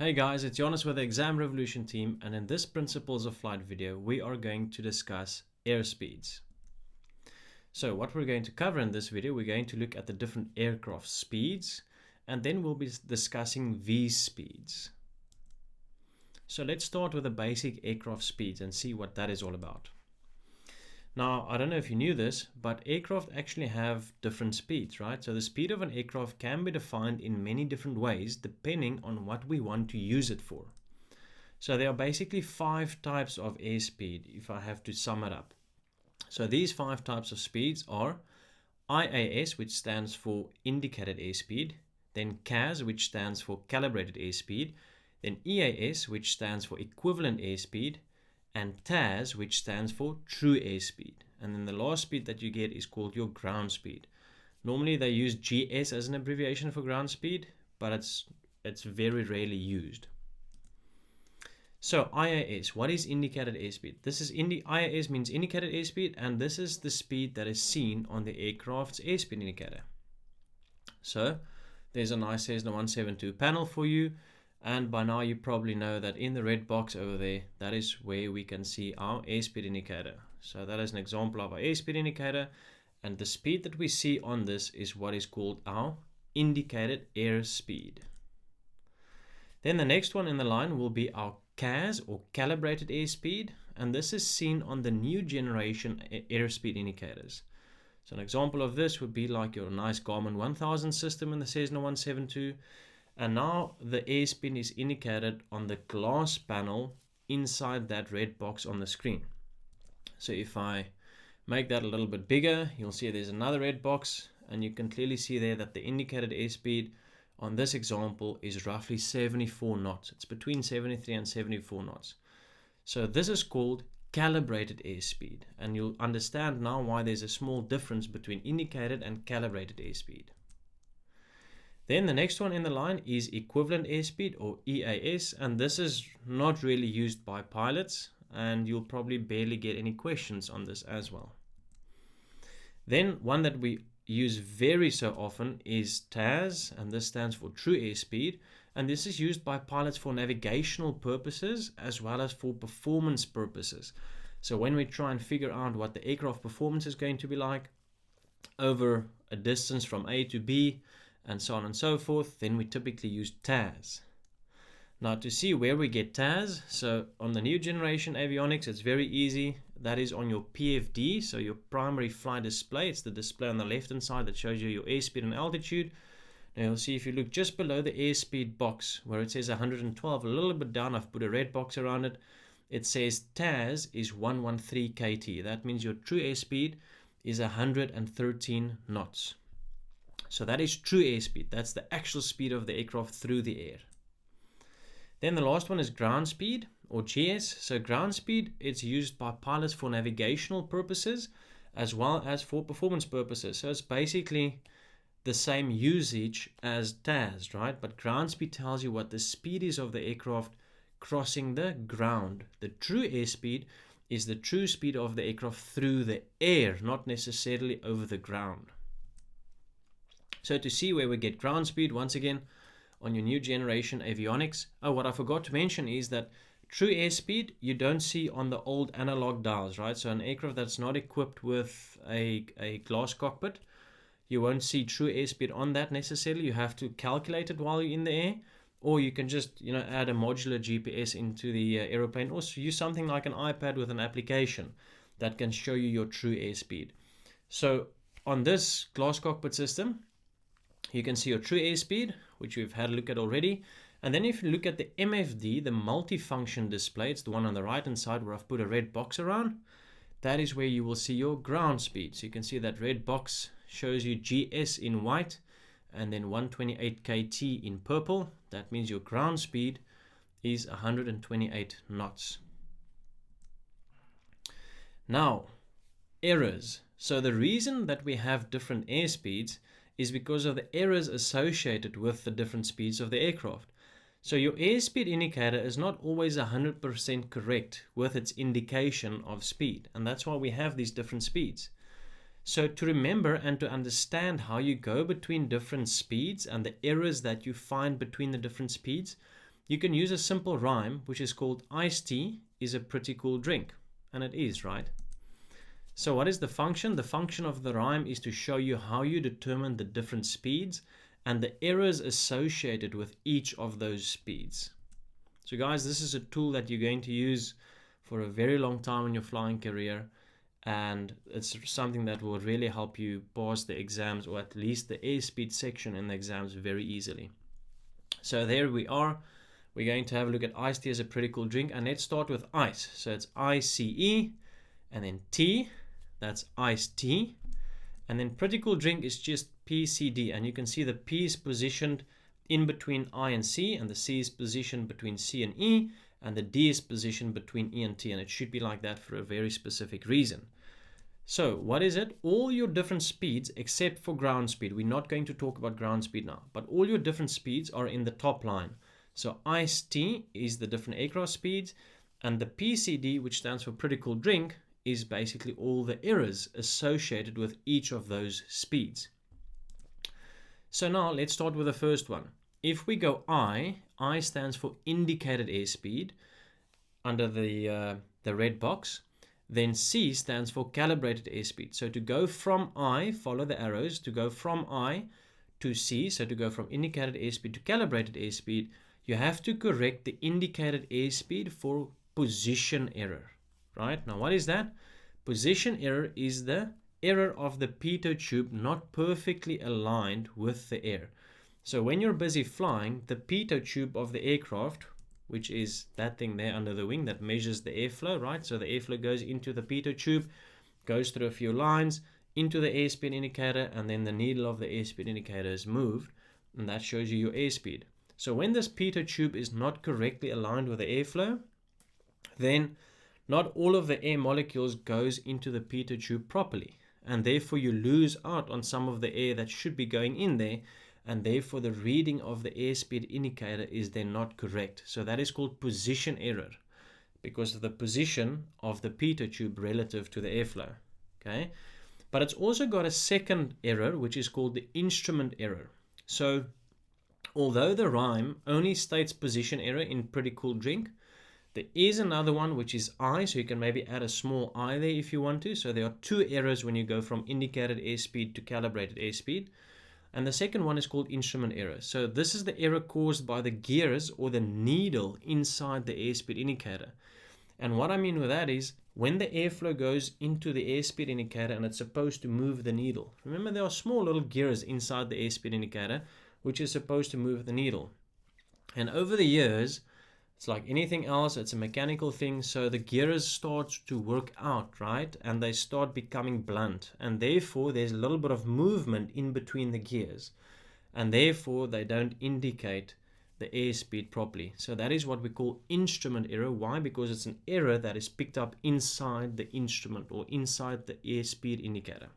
Hey guys, it's Jonas with the ExamRevolution team, and in this Principles of Flight video, we are going to discuss airspeeds. So what we're going to cover in this video, we're going to look at the different aircraft speeds, and then we'll be discussing these speeds. So let's start with the basic aircraft speeds and see what that is all about. Now, I don't know if you knew this, but aircraft actually have different speeds, right? So the speed of an aircraft can be defined in many different ways depending on what we want to use it for. So there are basically 5 types of airspeed if I have to sum it up. So these 5 types of speeds are IAS, which stands for indicated airspeed, then CAS, which stands for calibrated airspeed, then EAS, which stands for equivalent airspeed, and TAS, which stands for true airspeed. And then the last speed that you get is called your ground speed. Normally they use GS as an abbreviation for ground speed, but it's very rarely used. So IAS, what is indicated airspeed? This is IAS means indicated airspeed, and this is the speed that is seen on the aircraft's airspeed indicator. So there's a nice Cessna 172 panel for you. And by now you probably know that in the red box over there, that is where we can see our airspeed indicator. So that is an example of our airspeed indicator. And the speed that we see on this is what is called our indicated airspeed. Then the next one in the line will be our CAS or calibrated airspeed. And this is seen on the new generation airspeed indicators. So an example of this would be like your nice Garmin 1000 system in the Cessna 172. And now the airspeed is indicated on the glass panel inside that red box on the screen. So if I make that a little bit bigger, you'll see there's another red box, and you can clearly see there that the indicated airspeed on this example is roughly 74 knots. It's between 73 and 74 knots. So this is called calibrated airspeed, and you'll understand now why there's a small difference between indicated and calibrated airspeed. Then the next one in the line is equivalent airspeed or EAS, and this is not really used by pilots, and you'll probably barely get any questions on this as well. Then one that we use very so often is TAS, and this stands for true airspeed, and this is used by pilots for navigational purposes as well as for performance purposes. So when we try and figure out what the aircraft performance is going to be like over a distance from A to B, and so on and so forth, then we typically use TAS. Now to see where we get TAS, so on the new generation avionics, it's very easy. That is on your PFD, so your primary flight display. It's the display on the left hand side that shows you your airspeed and altitude. Now you'll see if you look just below the airspeed box where it says 112, a little bit down, I've put a red box around it. It says TAS is 113 kT. That means your true airspeed is 113 knots. So that is true airspeed. That's the actual speed of the aircraft through the air. Then the last one is ground speed or GS. So ground speed, it's used by pilots for navigational purposes as well as for performance purposes. So it's basically the same usage as TAS, right? But ground speed tells you what the speed is of the aircraft crossing the ground. The true airspeed is the true speed of the aircraft through the air, not necessarily over the ground. So to see where we get ground speed, once again, on your new generation avionics. Oh, what I forgot to mention is that true airspeed you don't see on the old analog dials, right? So an aircraft that's not equipped with a glass cockpit, you won't see true airspeed on that necessarily. You have to calculate it while you're in the air, or you can just add a modular GPS into the aeroplane, or use something like an iPad with an application that can show you your true airspeed. So on this glass cockpit system, you can see your true airspeed, which we've had a look at already. And then if you look at the MFD, the multifunction display, it's the one on the right hand side where I've put a red box around. That is where you will see your ground speed. So you can see that red box shows you GS in white and then 128 kT in purple. That means your ground speed is 128 knots. Now, errors. So the reason that we have different airspeeds is because of the errors associated with the different speeds of the aircraft. So your airspeed indicator is not always 100% correct with its indication of speed, and that's why we have these different speeds. So to remember and to understand how you go between different speeds and the errors that you find between the different speeds, you can use a simple rhyme, which is called iced tea is a pretty cool drink. And it is, right? So what is the function? The function of the rhyme is to show you how you determine the different speeds and the errors associated with each of those speeds. So guys, this is a tool that you're going to use for a very long time in your flying career, and it's something that will really help you pass the exams, or at least the airspeed section in the exams, very easily. So there we are. We're going to have a look at iced tea as a pretty cool drink, and let's start with ice. So it's ICE, and then T, that's iced tea, and then pretty cool drink is just PCD, and you can see the P is positioned in between I and C, and the C is positioned between C and E, and the D is positioned between E and T, and it should be like that for a very specific reason. So what is it? All your different speeds except for ground speed. We're not going to talk about ground speed now, but all your different speeds are in the top line. So iced tea is the different aircraft speeds, and the PCD, which stands for pretty cool drink, is basically all the errors associated with each of those speeds. So now let's start with the first one. If we go I stands for indicated airspeed under the red box. Then C stands for calibrated airspeed. So to go from I, follow the arrows, to go from I to C, so to go from indicated airspeed to calibrated airspeed, you have to correct the indicated airspeed for position error. Right? Now what is that? Position error is the error of the pitot tube not perfectly aligned with the air. So when you're busy flying, the pitot tube of the aircraft, which is that thing there under the wing that measures the airflow, right? So the airflow goes into the pitot tube, goes through a few lines, into the airspeed indicator, and then the needle of the airspeed indicator is moved, and that shows you your airspeed. So when this pitot tube is not correctly aligned with the airflow, then not all of the air molecules goes into the pitot tube properly, and therefore you lose out on some of the air that should be going in there, and therefore the reading of the airspeed indicator is then not correct. So that is called position error, because of the position of the pitot tube relative to the airflow. Okay, but it's also got a second error, which is called the instrument error. So although the rhyme only states position error in pretty cool drink, there is another one which is I, so you can maybe add a small I there if you want to. So there are two errors when you go from indicated airspeed to calibrated airspeed. And the second one is called instrument error. So this is the error caused by the gears or the needle inside the airspeed indicator. And what I mean with that is when the airflow goes into the airspeed indicator and it's supposed to move the needle. Remember, there are small little gears inside the airspeed indicator which is supposed to move the needle. And over the years, it's like anything else, it's a mechanical thing, so the gears start to work out, right? And they start becoming blunt, and therefore there's a little bit of movement in between the gears, and therefore they don't indicate the airspeed properly. So that is what we call instrument error. Why? Because it's an error that is picked up inside the instrument or inside the airspeed indicator.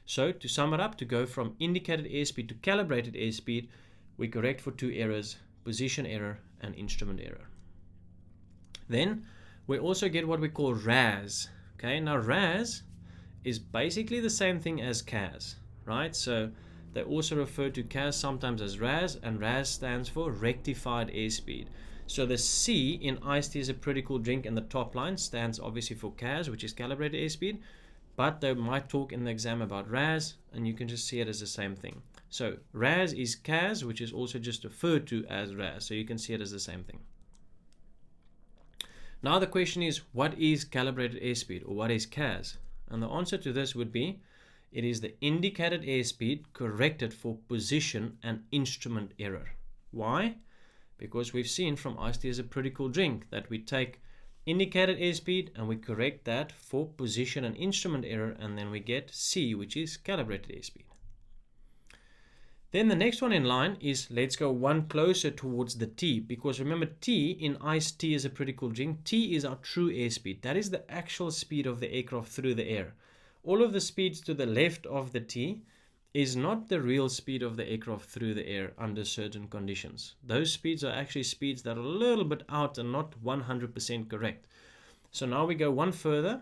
So to sum it up, to go from indicated airspeed to calibrated airspeed, we correct for two errors: position error and instrument error. Then we also get what we call RAS. Okay, now RAS is basically the same thing as CAS, right? So they also refer to CAS sometimes as RAS, and RAS stands for rectified airspeed. So the C in iced tea is a pretty cool drink in the top line stands obviously for CAS, which is calibrated airspeed, but they might talk in the exam about RAS, and you can just see it as the same thing. So RAS is CAS, which is also just referred to as RAS. So you can see it as the same thing. Now the question is, what is calibrated airspeed, or what is CAS? And the answer to this would be, it is the indicated airspeed corrected for position and instrument error. Why? Because we've seen from iced tea is a pretty cool drink that we take indicated airspeed and we correct that for position and instrument error, and then we get C, which is calibrated airspeed. Then the next one in line is, let's go one closer towards the T, because remember, T in iced tea is a pretty cool drink. T is our true airspeed. That is the actual speed of the aircraft through the air. All of the speeds to the left of the T is not the real speed of the aircraft through the air under certain conditions. Those speeds are actually speeds that are a little bit out and not 100% correct. So now we go one further.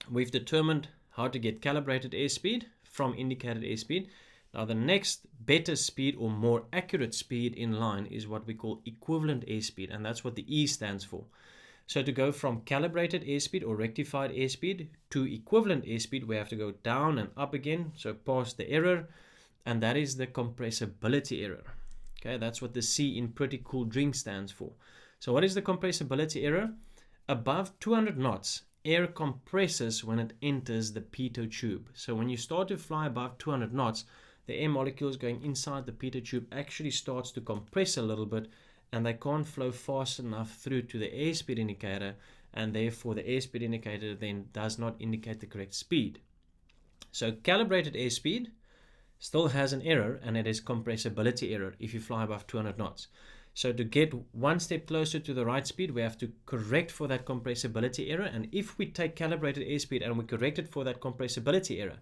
We've determined how to get calibrated airspeed from indicated airspeed. Now the next better speed or more accurate speed in line is what we call equivalent airspeed, and that's what the E stands for. So to go from calibrated airspeed or rectified airspeed to equivalent airspeed, we have to go down and up again, so past the error, and that is the compressibility error. Okay, that's what the C in Pretty Cool Drink stands for. So what is the compressibility error? Above 200 knots, air compresses when it enters the pitot tube. So when you start to fly above 200 knots, the air molecules going inside the pitot tube actually starts to compress a little bit, and they can't flow fast enough through to the airspeed indicator, and therefore the airspeed indicator then does not indicate the correct speed. So calibrated airspeed still has an error, and it is compressibility error if you fly above 200 knots. So to get one step closer to the right speed, we have to correct for that compressibility error, and if we take calibrated airspeed and we correct it for that compressibility error,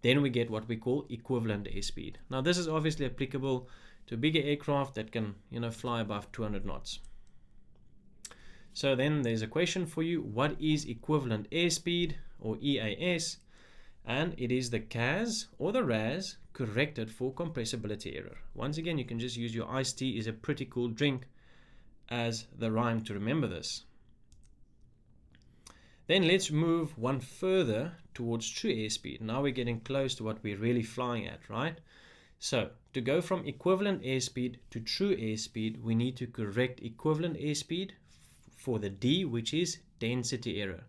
then we get what we call equivalent airspeed. Now this is obviously applicable to bigger aircraft that can, fly above 200 knots. So then there's a question for you: what is equivalent airspeed, or EAS? And it is the CAS or the RAS corrected for compressibility error. Once again, you can just use your iced tea is a pretty cool drink as the rhyme to remember this. Then let's move one further towards true airspeed. Now we're getting close to what we're really flying at, right? So to go from equivalent airspeed to true airspeed, we need to correct equivalent airspeed for the D, which is density error.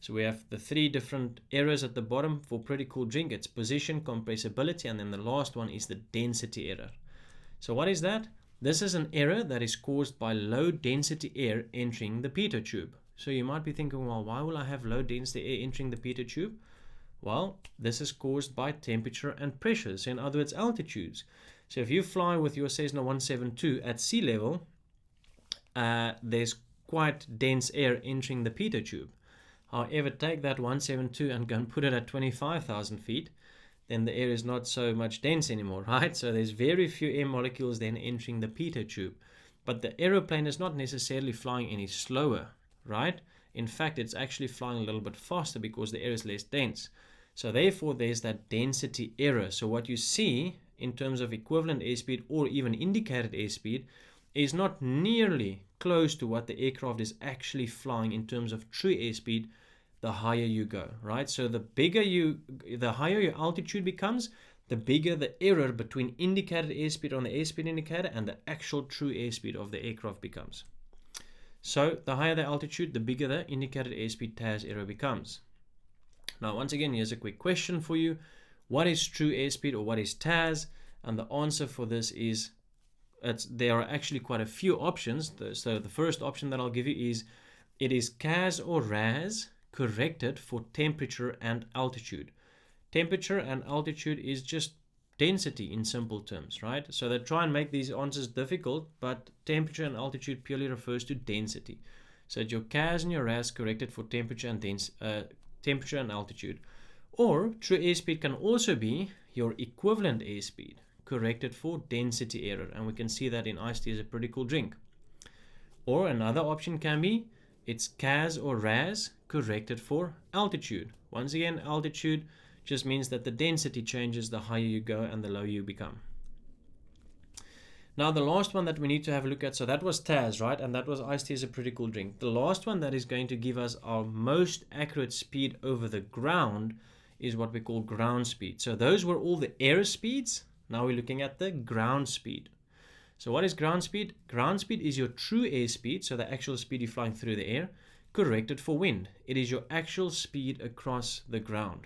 So we have the three different errors at the bottom for Pretty Cool Drink. It's position, compressibility, and then the last one is the density error. So what is that? This is an error that is caused by low density air entering the pitot tube. So you might be thinking, well, why will I have low density air entering the pitot tube? Well, this is caused by temperature and pressure, so in other words, altitudes. So if you fly with your Cessna 172 at sea level, there's quite dense air entering the pitot tube. However, take that 172 and go and put it at 25,000 feet, then the air is not so much dense anymore, right? So there's very few air molecules then entering the pitot tube. But the aeroplane is not necessarily flying any slower, right? In fact, it's actually flying a little bit faster because the air is less dense. So therefore, there's that density error. So what you see in terms of equivalent airspeed or even indicated airspeed is not nearly close to what the aircraft is actually flying in terms of true airspeed the higher you go, right? So the higher your altitude becomes, the bigger the error between indicated airspeed on the airspeed indicator and the actual true airspeed of the aircraft becomes. So the higher the altitude, the bigger the indicated airspeed TAS error becomes. Now, once again, here's a quick question for you. What is true airspeed, or what is TAS? And the answer for this is, there are actually quite a few options. So the first option that I'll give you is, it is CAS or RAS corrected for temperature and altitude. Temperature and altitude is just density in simple terms, right? So they try and make these answers difficult, but temperature and altitude purely refers to density. So it's your CAS and your RAS corrected for temperature and altitude. Or true airspeed can also be your equivalent airspeed corrected for density error, and we can see that in iced tea is a pretty cool drink. Or another option can be, it's CAS or RAS corrected for altitude. Once again, altitude just means that the density changes the higher you go and the lower you become. Now the last one that we need to have a look at, so that was TAS, right? And that was iced tea is a pretty cool drink. The last one that is going to give us our most accurate speed over the ground is what we call ground speed. So those were all the air speeds. Now we're looking at the ground speed. So what is ground speed? Ground speed is your true airspeed, so the actual speed you're flying through the air, corrected for wind. It is your actual speed across the ground.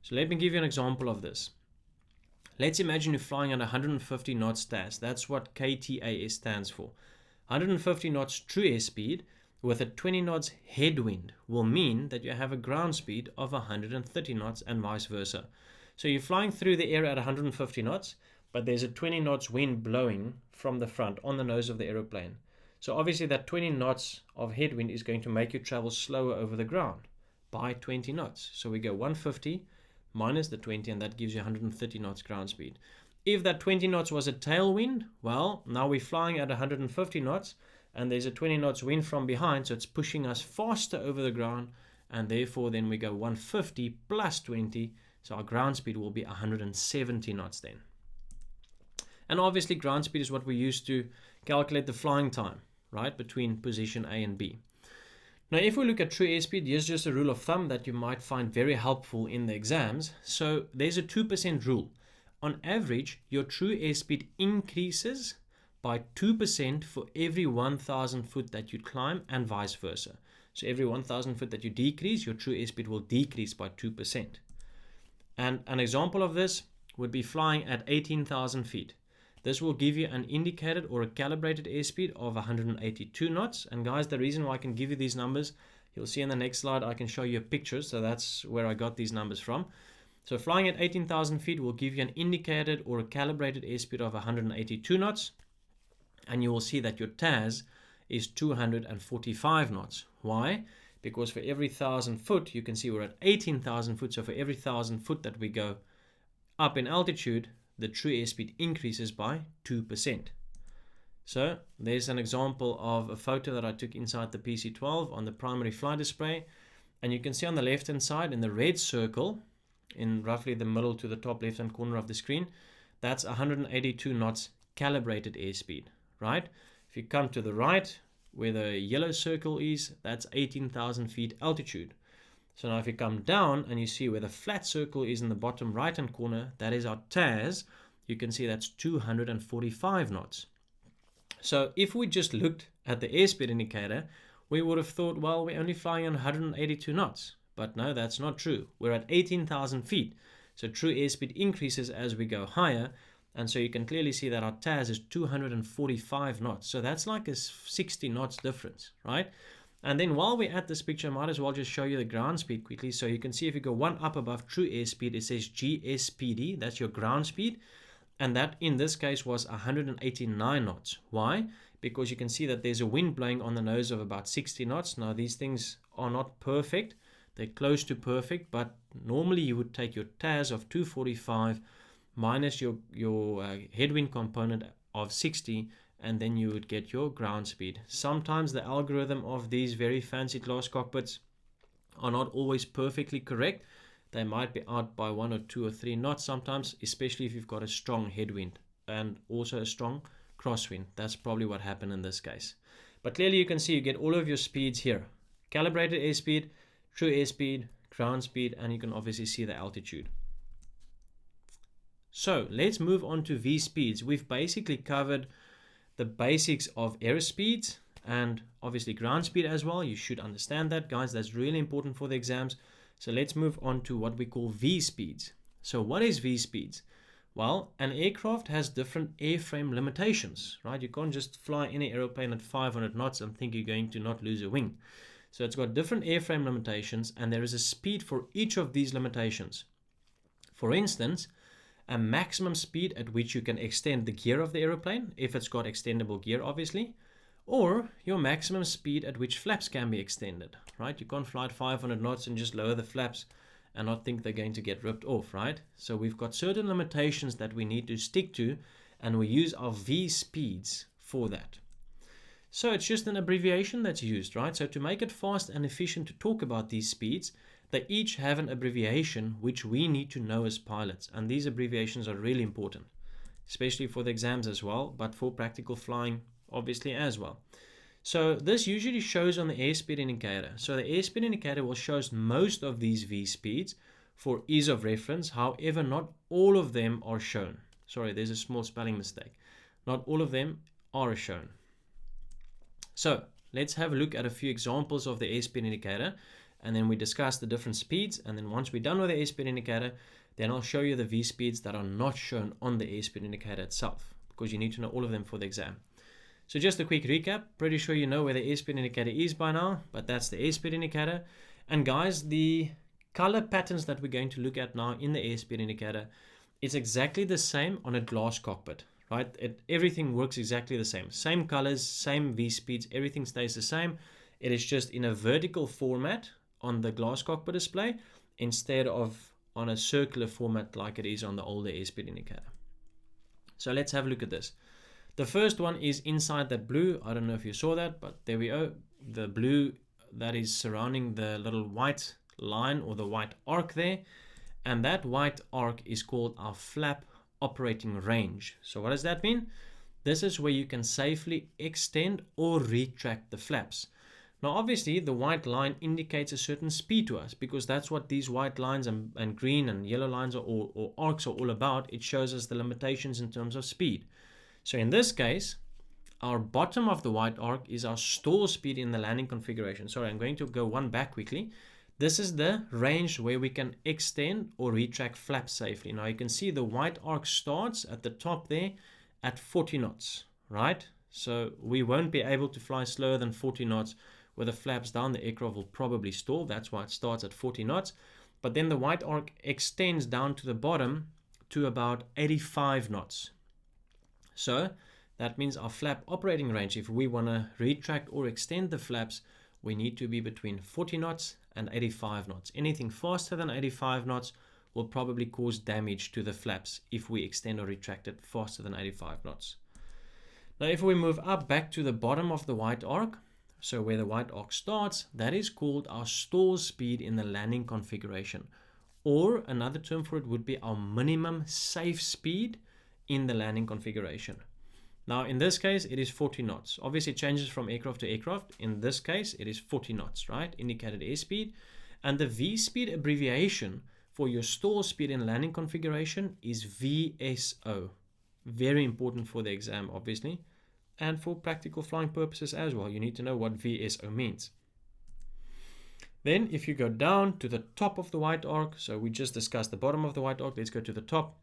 So let me give you an example of this. Let's imagine you're flying at 150 knots TAS. That's what KTAS stands for. 150 knots true airspeed with a 20 knots headwind will mean that you have a ground speed of 130 knots and vice versa. So you're flying through the air at 150 knots, but there's a 20 knots wind blowing from the front on the nose of the aeroplane. So obviously that 20 knots of headwind is going to make you travel slower over the ground by 20 knots. So we go 150 minus the 20, and that gives you 130 knots ground speed. If that 20 knots was a tailwind, well, now we're flying at 150 knots, and there's a 20 knots wind from behind, so it's pushing us faster over the ground, and therefore then we go 150 plus 20, so our ground speed will be 170 knots then. And obviously ground speed is what we use to calculate the flying time, right, between position A and B. Now, if we look at true airspeed, here's just a rule of thumb that you might find very helpful in the exams. So there's a 2% rule. On average, your true airspeed increases by 2% for every 1,000 foot that you climb, and vice versa. So every 1,000 foot that you decrease, your true airspeed will decrease by 2%. And an example of this would be flying at 18,000 feet. This will give you an indicated or a calibrated airspeed of 182 knots. And guys, the reason why I can give you these numbers, you'll see in the next slide, I can show you a picture. So that's where I got these numbers from. So flying at 18,000 feet will give you an indicated or a calibrated airspeed of 182 knots. And you will see that your TAS is 245 knots. Why? Because for every 1,000 foot, you can see we're at 18,000 foot. So for every 1,000 foot that we go up in altitude, the true airspeed increases by 2%. So there's an example of a photo that I took inside the PC-12 on the primary flight display. And you can see on the left-hand side in the red circle, in roughly the middle to the top left-hand corner of the screen, that's 182 knots calibrated airspeed, right? If you come to the right, where the yellow circle is, that's 18,000 feet altitude. So now if you come down and you see where the flat circle is in the bottom right hand corner, that is our TAS, you can see that's 245 knots. So if we just looked at the airspeed indicator, we would have thought, well, we're only flying on 182 knots. But no, that's not true. We're at 18,000 feet. So true airspeed increases as we go higher. And so you can clearly see that our TAS is 245 knots. So that's like a 60 knots difference, right? And then while we're at this picture, I might as well just show you the ground speed quickly. So you can see if you go one up above true airspeed, it says GSPD, that's your ground speed. And that in this case was 189 knots. Why? Because you can see that there's a wind blowing on the nose of about 60 knots. Now these things are not perfect. They're close to perfect, but normally you would take your TAS of 245 minus your headwind component of 60, and then you would get your ground speed. Sometimes the algorithm of these very fancy glass cockpits are not always perfectly correct. They might be out by 1 or 2 or 3 knots sometimes, especially if you've got a strong headwind and also a strong crosswind. That's probably what happened in this case. But clearly you can see you get all of your speeds here. Calibrated airspeed, true airspeed, ground speed, and you can obviously see the altitude. So let's move on to V speeds. We've basically covered the basics of airspeeds and obviously ground speed as well. You should understand that, guys. That's really important for the exams. So let's move on to what we call V speeds. So what is V speeds? Well, an aircraft has different airframe limitations, right? You can't just fly any aeroplane at 500 knots and think you're going to not lose a wing. So it's got different airframe limitations, and there is a speed for each of these limitations. For instance, a maximum speed at which you can extend the gear of the aeroplane, if it's got extendable gear obviously, or your maximum speed at which flaps can be extended, right? You can't fly at 500 knots and just lower the flaps and not think they're going to get ripped off, right? So we've got certain limitations that we need to stick to, and we use our V speeds for that. So it's just an abbreviation that's used, right? So to make it fast and efficient to talk about these speeds, they each have an abbreviation which we need to know as pilots. And these abbreviations are really important, especially for the exams as well, but for practical flying obviously as well. So this usually shows on the airspeed indicator. So the airspeed indicator will show most of these V speeds for ease of reference. However, not all of them are shown. Sorry, there's a small spelling mistake. Not all of them are shown. So let's have a look at a few examples of the airspeed indicator, and then we discuss the different speeds. And then once we're done with the airspeed indicator, then I'll show you the V speeds that are not shown on the airspeed indicator itself, because you need to know all of them for the exam. So just a quick recap, pretty sure you know where the airspeed indicator is by now, but that's the airspeed indicator. And guys, the color patterns that we're going to look at now in the airspeed indicator, it's exactly the same on a glass cockpit, right? Everything works exactly the same. Same colors, same V speeds, everything stays the same. It is just in a vertical format on the glass cockpit display instead of on a circular format like it is on the older airspeed indicator. So let's have a look at this. The first one is inside that blue. I don't know if you saw that, but there we go. The blue that is surrounding the little white line or the white arc there. And that white arc is called our flap operating range. So what does that mean? This is where you can safely extend or retract the flaps. Now obviously the white line indicates a certain speed to us, because that's what these white lines and green and yellow lines or arcs are all about. It shows us the limitations in terms of speed. So in this case, our bottom of the white arc is our stall speed in the landing configuration. Sorry, I'm going to go one back quickly. This is the range where we can extend or retract flaps safely. Now you can see the white arc starts at the top there at 40 knots, right? So we won't be able to fly slower than 40 knots. With the flaps down, the aircraft will probably stall. That's why it starts at 40 knots. But then the white arc extends down to the bottom to about 85 knots. So that means our flap operating range, if we want to retract or extend the flaps, we need to be between 40 knots and 85 knots. Anything faster than 85 knots will probably cause damage to the flaps if we extend or retract it faster than 85 knots. Now if we move up back to the bottom of the white arc, so where the white arc starts, that is called our stall speed in the landing configuration. Or another term for it would be our minimum safe speed in the landing configuration. Now in this case, it is 40 knots. Obviously it changes from aircraft to aircraft. In this case, it is 40 knots, right? Indicated airspeed. And the V speed abbreviation for your stall speed in landing configuration is VSO. Very important for the exam, obviously. And for practical flying purposes as well, you need to know what VSO means. Then if you go down to the top of the white arc, so we just discussed the bottom of the white arc, let's go to the top.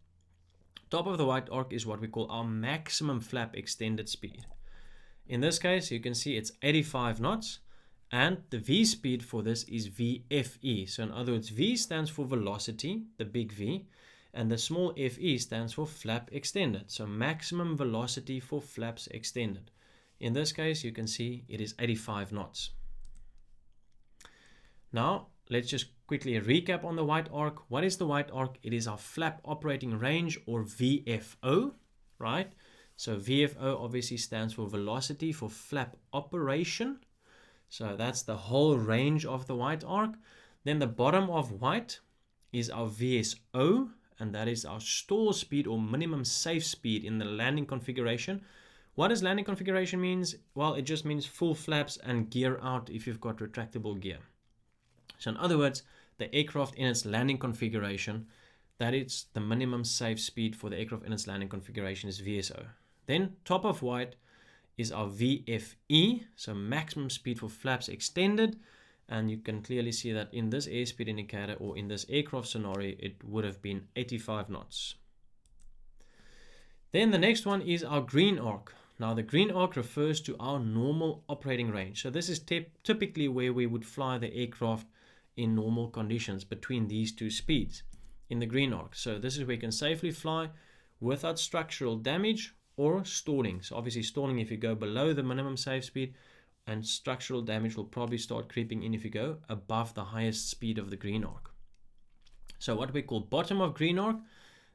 Top of the white arc is what we call our maximum flap extended speed. In this case, you can see it's 85 knots, and the V speed for this is VFE. So in other words, V stands for velocity, the big V, and the small FE stands for flap extended. So maximum velocity for flaps extended. In this case, you can see it is 85 knots. Now, let's just quickly recap on the white arc. What is the white arc? It is our flap operating range, or VFO, right? So VFO obviously stands for velocity for flap operation. So that's the whole range of the white arc. Then the bottom of white is our VSO, and that is our stall speed or minimum safe speed in the landing configuration. What does landing configuration means? Well, it just means full flaps and gear out if you've got retractable gear. So in other words, the aircraft in its landing configuration, that is the minimum safe speed for the aircraft in its landing configuration is VSO. Then top of white is our VFE, so maximum speed for flaps extended. And you can clearly see that in this airspeed indicator, or in this aircraft scenario, it would have been 85 knots. Then the next one is our green arc. Now the green arc refers to our normal operating range. So this is typically where we would fly the aircraft in normal conditions between these two speeds in the green arc. So this is where you can safely fly without structural damage or stalling. So obviously stalling if you go below the minimum safe speed, and structural damage will probably start creeping in if you go above the highest speed of the green arc. So what we call bottom of green arc,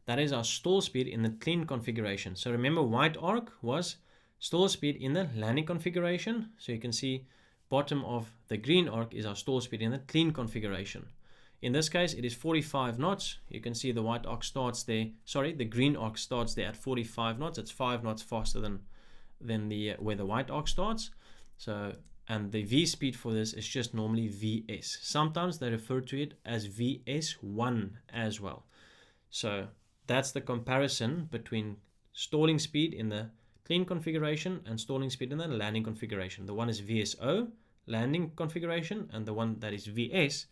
that is our stall speed in the clean configuration. So remember, white arc was stall speed in the landing configuration. So you can see bottom of the green arc is our stall speed in the clean configuration. In this case, it is 45 knots. You can see the white arc starts there. Sorry, the green arc starts there at 45 knots. It's 5 knots faster than where the white arc starts. So, and the V speed for this is just normally VS. Sometimes they refer to it as VS1 as well. So that's the comparison between stalling speed in the clean configuration and stalling speed in the landing configuration. The one is VSO, landing configuration, and the one that is VS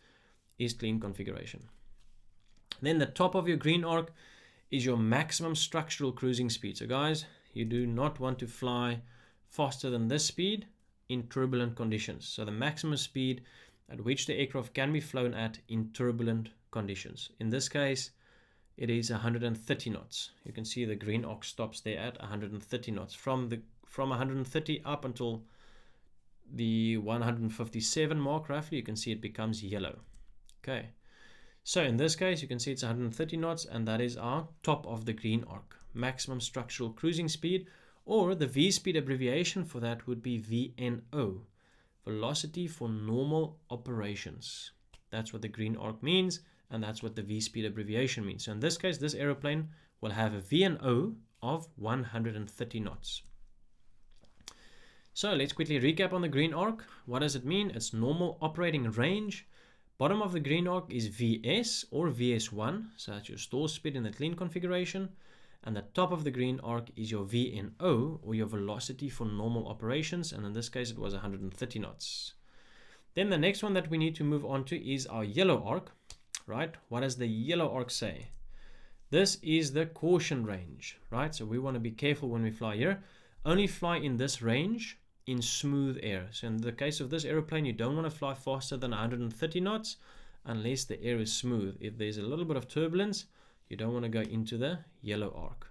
is clean configuration. Then the top of your green arc is your maximum structural cruising speed. So guys, you do not want to fly faster than this speed in turbulent conditions. So the maximum speed at which the aircraft can be flown at in turbulent conditions. In this case, it is 130 knots. You can see the green arc stops there at 130 knots. From 130 up until the 157 mark roughly, you can see it becomes yellow. Okay, so in this case, you can see it's 130 knots, and that is our top of the green arc, maximum structural cruising speed. Or the V speed abbreviation for that would be VNO, velocity for normal operations. That's what the green arc means, and that's what the V speed abbreviation means. So in this case, this aeroplane will have a V&O of 130 knots. So let's quickly recap on the green arc. What does it mean? It's normal operating range. Bottom of the green arc is VS or VS1, so that's your stall speed in the clean configuration. And the top of the green arc is your VNO, or your velocity for normal operations, and in this case it was 130 knots. Then the next one that we need to move on to is our yellow arc, right? What does the yellow arc say? This is the caution range, right? So we want to be careful when we fly here. Only fly in this range in smooth air. So in the case of this aeroplane, you don't want to fly faster than 130 knots unless the air is smooth. If there's a little bit of turbulence, you don't want to go into the yellow arc.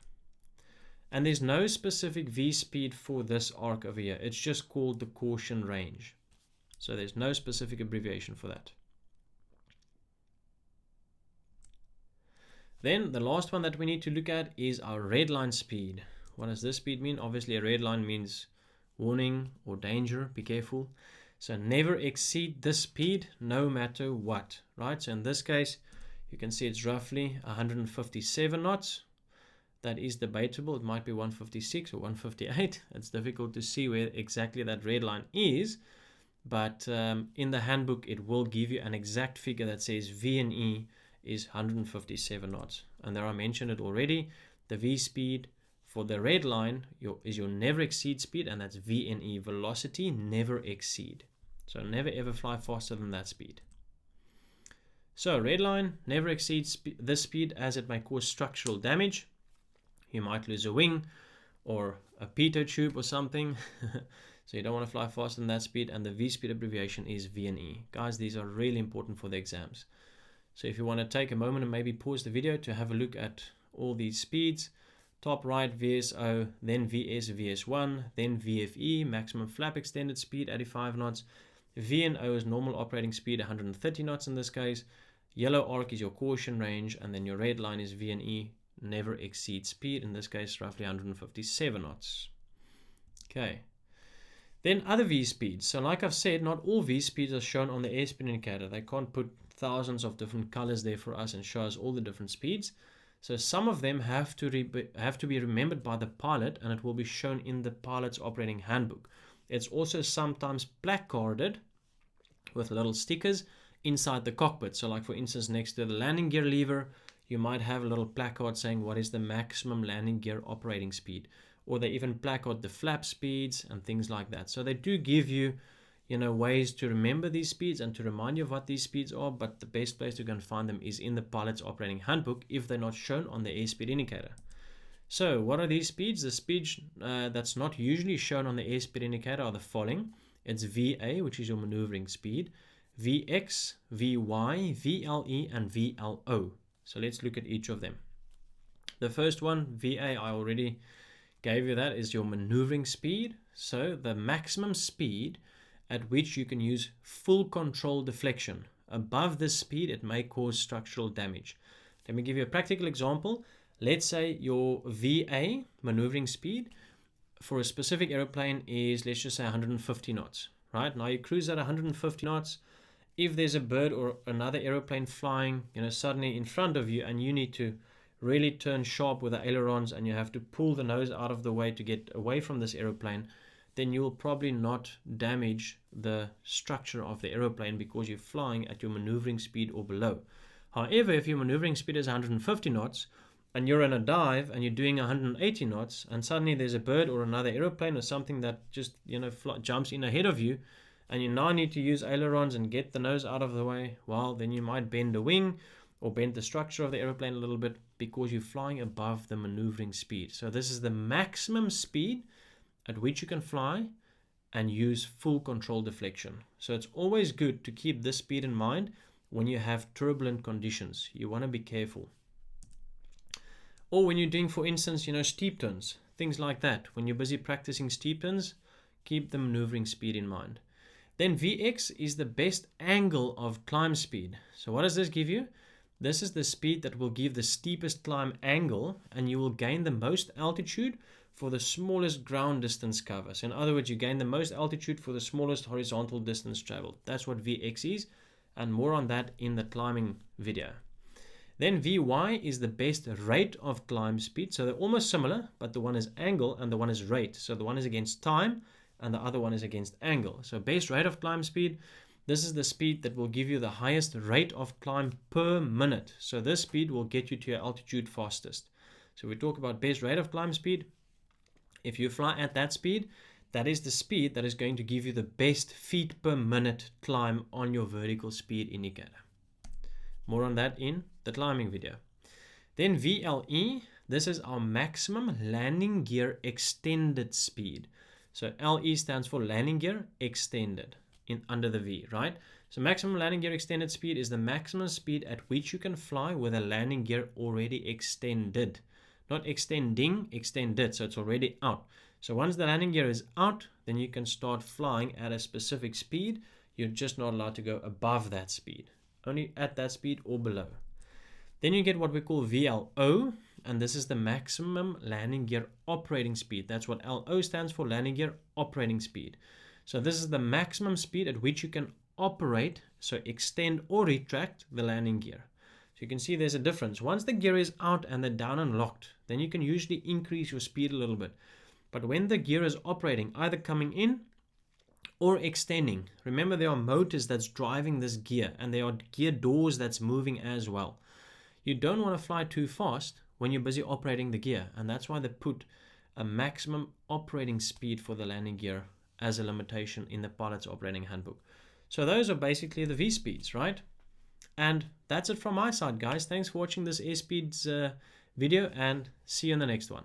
And there's no specific V speed for this arc over here. It's just called the caution range. So there's no specific abbreviation for that. Then the last one that we need to look at is our red line speed. What does this speed mean? Obviously a red line means warning or danger, be careful. So never exceed this speed no matter what, right? So in this case, you can see it's roughly 157 knots. That is debatable. It might be 156 or 158. It's difficult to see where exactly that red line is, but in the handbook it will give you an exact figure that says V and E is 157 knots. And there I mentioned it already. The V speed for the red line is your never exceed speed, and that's VNE, velocity never exceed. So never ever fly faster than that speed. So red line, never exceed this speed as it may cause structural damage. You might lose a wing or a pitot tube or something. So you don't want to fly faster than that speed, and the V speed abbreviation is VNE. Guys, these are really important for the exams. So if you want to take a moment and maybe pause the video to have a look at all these speeds. Top right VSO, then VS, VS1, then VFE, maximum flap extended speed 85 knots. VNO is normal operating speed 130 knots in this case. Yellow arc is your caution range, and then your red line is VNE, never exceed speed, in this case roughly 157 knots. Okay. Then other V speeds. So like I've said, not all V speeds are shown on the airspeed indicator. They can't put thousands of different colors there for us and show us all the different speeds. So some of them have to be remembered by the pilot, and it will be shown in the pilot's operating handbook. It's also sometimes placarded with little stickers inside the cockpit. So like for instance, next to the landing gear lever, you might have a little placard saying what is the maximum landing gear operating speed. Or they even placard the flap speeds and things like that. So they do give you, ways to remember these speeds and to remind you of what these speeds are, but the best place to go and find them is in the pilot's operating handbook if they're not shown on the airspeed indicator. So what are these speeds? The speeds that's not usually shown on the airspeed indicator are the following. It's VA, which is your maneuvering speed, VX, VY, VLE, and VLO. So let's look at each of them. The first one, VA, I already gave you that, is your maneuvering speed. So the maximum speed at which you can use full control deflection. Above this speed, it may cause structural damage. Let me give you a practical example. Let's say your VA, maneuvering speed, for a specific aeroplane is, let's just say 150 knots, right? Now you cruise at 150 knots. If there's a bird or another aeroplane flying, suddenly in front of you, and you need to really turn sharp with the ailerons and you have to pull the nose out of the way to get away from this aeroplane, then you will probably not damage the structure of the aeroplane because you're flying at your maneuvering speed or below. However, if your maneuvering speed is 150 knots and you're in a dive and you're doing 180 knots and suddenly there's a bird or another aeroplane or something that just jumps in ahead of you, and you now need to use ailerons and get the nose out of the way, well, then you might bend the wing or bend the structure of the aeroplane a little bit because you're flying above the maneuvering speed. So this is the maximum speed at which you can fly and use full control deflection. So it's always good to keep this speed in mind when you have turbulent conditions. You want to be careful. Or when you're doing, for instance, steep turns, things like that. When you're busy practicing steep turns, keep the maneuvering speed in mind. Then Vx is the best angle of climb speed. So what does this give you? This is the speed that will give the steepest climb angle, and you will gain the most altitude for the smallest ground distance cover. So in other words, you gain the most altitude for the smallest horizontal distance traveled. That's what Vx is, and more on that in the climbing video. Then Vy is the best rate of climb speed. So they're almost similar, but the one is angle and the one is rate. So the one is against time and the other one is against angle. So best rate of climb speed, this is the speed that will give you the highest rate of climb per minute. So this speed will get you to your altitude fastest. So we talk about best rate of climb speed. If you fly at that speed, that is the speed that is going to give you the best feet per minute climb on your vertical speed indicator. More on that in the climbing video. Then VLE, this is our maximum landing gear extended speed. So LE stands for landing gear extended under the V, right? So maximum landing gear extended speed is the maximum speed at which you can fly with a landing gear already extended. Not extending, extended, so it's already out. So once the landing gear is out, then you can start flying at a specific speed. You're just not allowed to go above that speed, only at that speed or below. Then you get what we call VLO, and this is the maximum landing gear operating speed. That's what LO stands for, landing gear operating speed. So this is the maximum speed at which you can operate, so extend or retract the landing gear. So you can see there's a difference. Once the gear is out and they're down and locked, then you can usually increase your speed a little bit. But when the gear is operating, either coming in or extending, remember there are motors that's driving this gear and there are gear doors that's moving as well. You don't want to fly too fast when you're busy operating the gear, and that's why they put a maximum operating speed for the landing gear as a limitation in the pilot's operating handbook. So those are basically the V speeds, right? And that's it from my side, guys. Thanks for watching this airspeeds video, and see you in the next one.